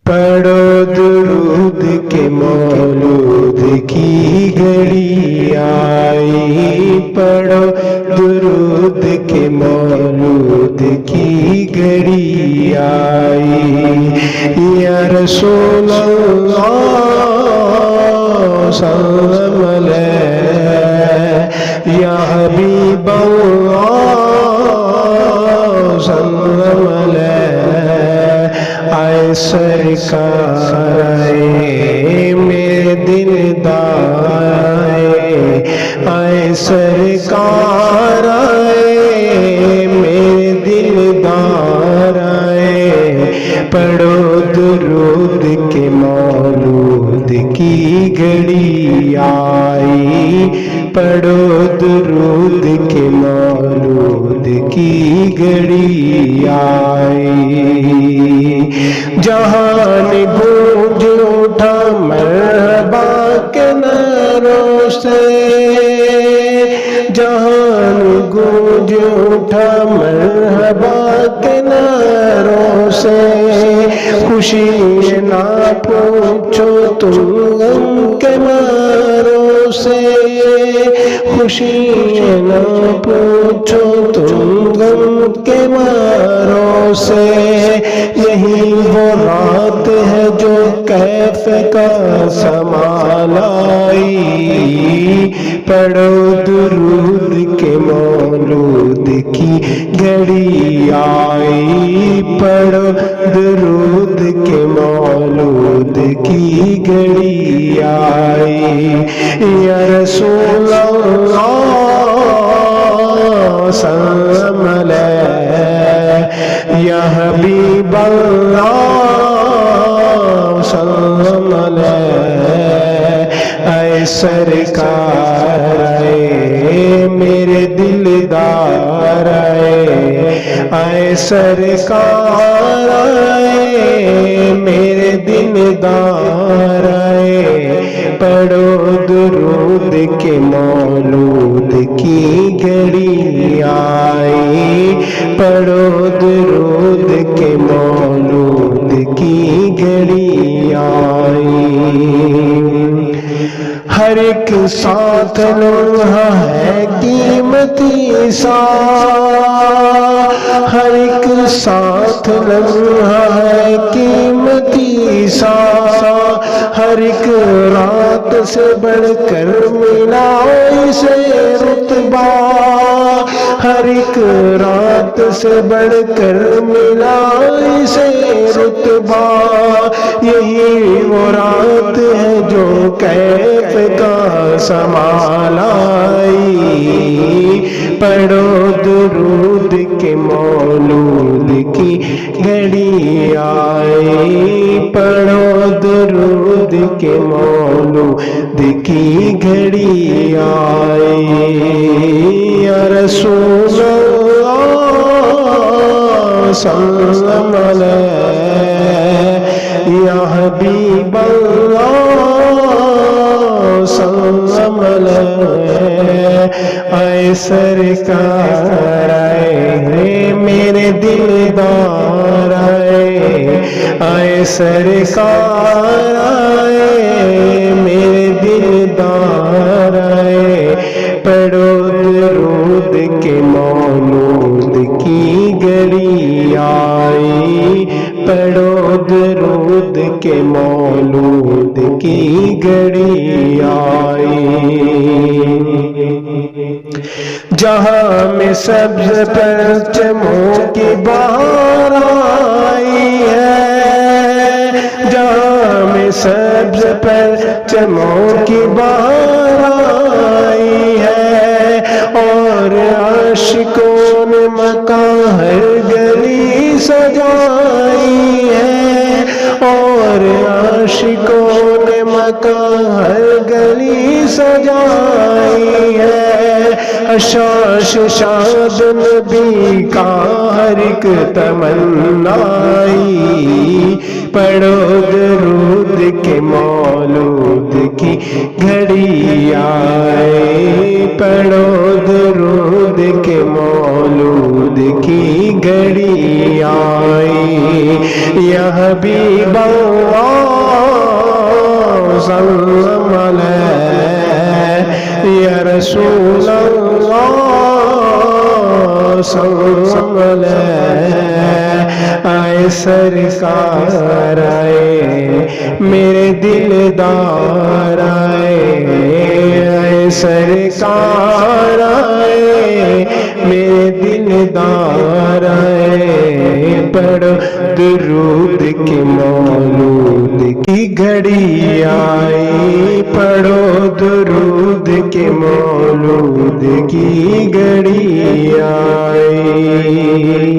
پڑھو درود کے مولود کی گھڑی آئی، پڑھو درود کے مولود کی گھڑی آئی، یا رسول اللہ صلی اللہ علیہ، یا حبیب اللہ صلی اللہ علیہ، آئے سرکار آئے میرے دلدار آئے سرکار آئے میرے دلدار آئے، پڑھو درود کے مولود کی گھڑی آئی، پڑھو درود کے مولود کی گھڑی آئی، جہان گونج اٹھا مرحبا کے نعروں سے، جہان گونج اٹھا مرحبا کے نعروں سے، خوشی نہ پوچھو تم غم کے ماروں سے، خوشی نہ پوچھو تم غم کے ماروں سے، یہی وہ رات ہے جو کیف کا سما لائی، پڑھو درود کے مولود کی گھڑی آئی، پڑھو درود کے مولود کی گھڑی آئی، یا رسول اللہ صلی اللہ علیہ، یا حبیب اللہ صلی اللہ علیہ، اے سرکار آئے میرے دلدار آئے، اے سرکار آئے میرے دلدار آئے، پڑھو درود کے مولود کی گھڑی آئی، پڑھو درود کے مولود کی گھڑی آئی، ہر ایک ساتھ لمحہ ہے قیمتی سا، ہر ایک ساتھ لمحہ ہے قیمتی سا، ہر ایک رات سے بڑھ کر ملا اسے رتبہ، ہر ایک رات سے بڑھ کر ملا اسے رتبہ، یہی وہ رات ہے جو کیف کا سما لائی، پڑھو درود کے مولود کی گھڑی آئی، پڑھو درود کے مولود کی گھڑی آئی، یا رسول اللہ صلی اللہ علیہ، یا حبیب اللہ صلی اللہ علیہ، اے سرکار آئے میرے دلدار آئے، اے سرکار آئے میرے دلدار آئے، پڑھو درود کے مولود کی گھڑی آئی، پڑھو درود کے مولود کی گھڑی آئی، جہاں میں سبز پرچموں کی بہار آئی ہے، جہاں میں سبز پرچموں کی بہار آئی ہے، اور عاشقوں نے مکان ہر گلی سجائی ہے، اور عاشقوں نے مکان ہر گلی سجائی ہے، حشاش شاد نبی کا ہر ایک تمنائی، پڑھو درود کے مولود کی گھڑی آئی، پڑھو درود کے مولود کی گھڑی آئی یا حبیب اللہ سلام علیہ یا رسول اللہ سلام علیہ آئے سرکار آئے میرے دلدار آئے سرکار آئے میرے دلدار آئے پڑھو درود کے مولود کی گھڑی آئی پڑھو درود کے مولود کی گھڑی آئی